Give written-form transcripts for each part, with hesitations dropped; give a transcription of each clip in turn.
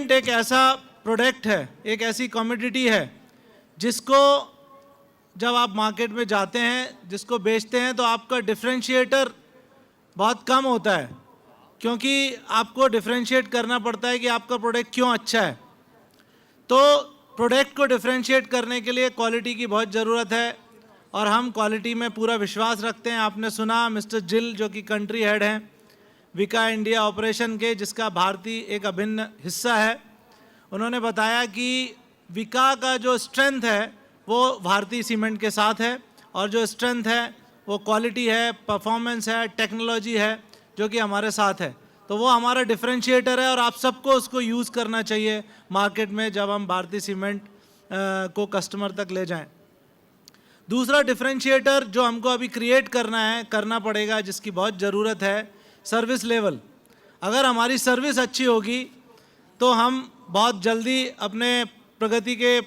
Cement एक ऐसा product है, एक ऐसी कमोडिटी है जिसको जब आप मार्केट में जाते हैं, जिसको बेचते हैं, तो आपका डिफरेंशिएटर बहुत कम होता है, क्योंकि आपको डिफरेंशिएट करना पड़ता है कि आपका प्रोडक्ट क्यों अच्छा है। तो प्रोडक्ट को डिफरेंशिएट करने के लिए क्वालिटी की बहुत ज़रूरत है और हम क्वालिटी में पूरा विश्वास रखते हैं। आपने सुना मिस्टर जिल, जो कि कंट्री हेड हैं विका इंडिया ऑपरेशन के, जिसका भारतीय एक अभिन्न हिस्सा है, उन्होंने बताया कि विका का जो स्ट्रेंथ है वो भारतीय सीमेंट के साथ है, और जो स्ट्रेंथ है वो क्वालिटी है, परफॉर्मेंस है, टेक्नोलॉजी है, जो कि हमारे साथ है। तो वो हमारा डिफरेंशिएटर है और आप सबको उसको यूज़ करना चाहिए मार्केट में जब हम भारतीय सीमेंट को कस्टमर तक ले जाएं। दूसरा डिफरेंशिएटर जो हमको अभी क्रिएट करना पड़ेगा, जिसकी बहुत ज़रूरत है, सर्विस लेवल। अगर हमारी सर्विस अच्छी होगी तो हम बहुत जल्दी अपने प्रगति के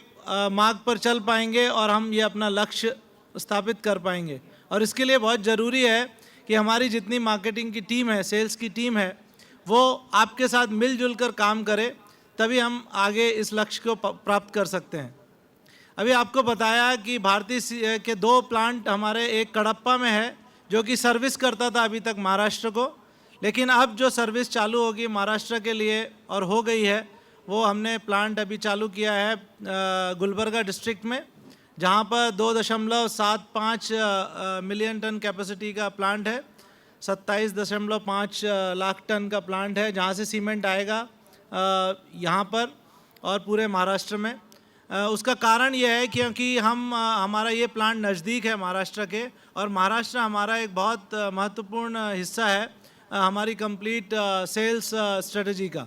मार्ग पर चल पाएंगे और हम ये अपना लक्ष्य स्थापित कर पाएंगे। और इसके लिए बहुत ज़रूरी है कि हमारी जितनी मार्केटिंग की टीम है, सेल्स की टीम है, वो आपके साथ मिलजुल कर काम करे, तभी हम आगे इस लक्ष्य को प्राप्त कर सकते हैं। अभी आपको बताया कि भारतीय के 2 प्लांट हमारे, एक कडप्पा में है जो कि सर्विस करता था अभी तक महाराष्ट्र को, लेकिन अब जो सर्विस चालू होगी महाराष्ट्र के लिए और हो गई है, वो हमने प्लांट अभी चालू किया है गुलबर्गा डिस्ट्रिक्ट में, जहाँ पर 2.75 मिलियन टन कैपेसिटी का प्लांट है, 27.5 लाख टन का प्लांट है, जहाँ से सीमेंट आएगा यहाँ पर और पूरे महाराष्ट्र में। उसका कारण ये है क्योंकि हमारा ये प्लांट नज़दीक है महाराष्ट्र के, और महाराष्ट्र हमारा एक बहुत महत्वपूर्ण हिस्सा है हमारी कंप्लीट सेल्स स्ट्रेटजी का,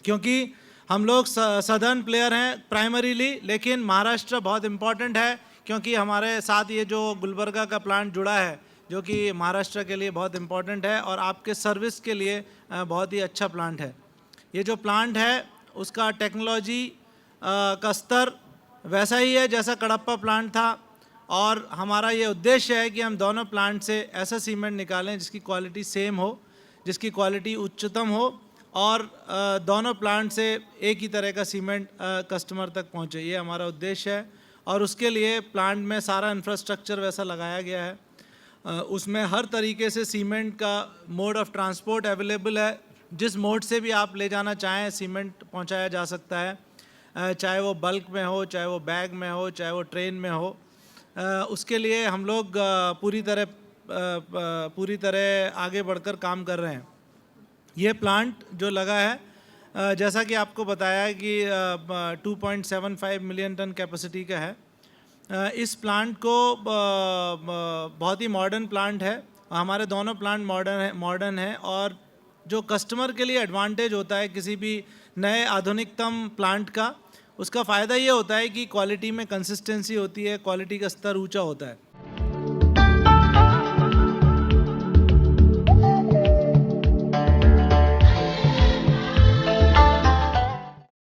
क्योंकि हम लोग सदर्न प्लेयर हैं प्राइमरीली, लेकिन महाराष्ट्र बहुत इम्पॉर्टेंट है क्योंकि हमारे साथ ये जो गुलबर्गा का प्लांट जुड़ा है, जो कि महाराष्ट्र के लिए बहुत इम्पॉर्टेंट है और आपके सर्विस के लिए बहुत ही अच्छा प्लांट है। ये जो प्लांट है उसका टेक्नोलॉजी का स्तर वैसा ही है जैसा कडप्पा प्लांट था, और हमारा ये उद्देश्य है कि हम दोनों प्लांट से ऐसा सीमेंट निकालें जिसकी क्वालिटी सेम हो, जिसकी क्वालिटी उच्चतम हो, और दोनों प्लांट से एक ही तरह का सीमेंट कस्टमर तक पहुंचे। ये हमारा उद्देश्य है और उसके लिए प्लांट में सारा इंफ्रास्ट्रक्चर वैसा लगाया गया है। उसमें हर तरीके से सीमेंट का मोड ऑफ ट्रांसपोर्ट अवेलेबल है, जिस मोड से भी आप ले जाना चाहें सीमेंट पहुंचाया जा सकता है, चाहे वो बल्क में हो, चाहे वो बैग में हो, चाहे वो ट्रेन में हो। उसके लिए हम लोग पूरी तरह आगे बढ़कर काम कर रहे हैं। ये प्लांट जो लगा है, जैसा कि आपको बताया है कि 2.75 मिलियन टन कैपेसिटी का है। इस प्लांट को बहुत ही मॉडर्न प्लांट है, हमारे दोनों प्लांट मॉडर्न है, और जो कस्टमर के लिए एडवांटेज होता है किसी भी नए आधुनिकतम प्लांट का, उसका फ़ायदा ये होता है कि क्वालिटी में कंसिस्टेंसी होती है, क्वालिटी का स्तर ऊंचा होता है।